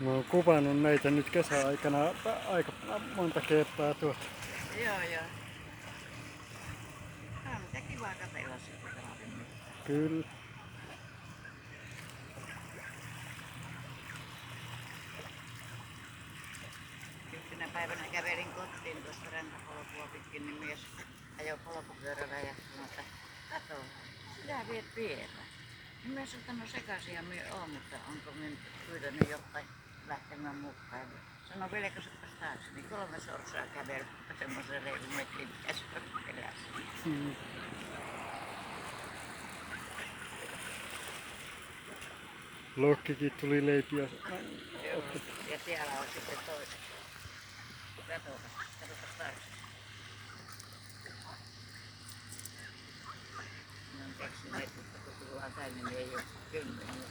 Mä oon kuvannut näitä nyt kesäaikana aika monta kertaa tuota. Joo. Tää on mitä kivaa katsella sitä talven. Kyllä. Yhtenä päivänä kävelin kotiin tuosta rantapolkua pitkin, niin mies ajoi polkupyörällä ja sanoi, että kato, sinä viet vielä. Niin mä sanoin, että no sekaisia minä oon, mutta onko minä pyytänyt jotain lähtemään mukaan. Sano velkoisepas taakse, niin 3 sorsaa käveli, mutta semmoisen reilun metrin päässä perässä. Lokkikin tuli leipiä. Joo, ja siellä on sitten toiset. Katsotaan taakse. Ne on keksineet, että kun tullaan tänne, niin ei ole kymmeniä.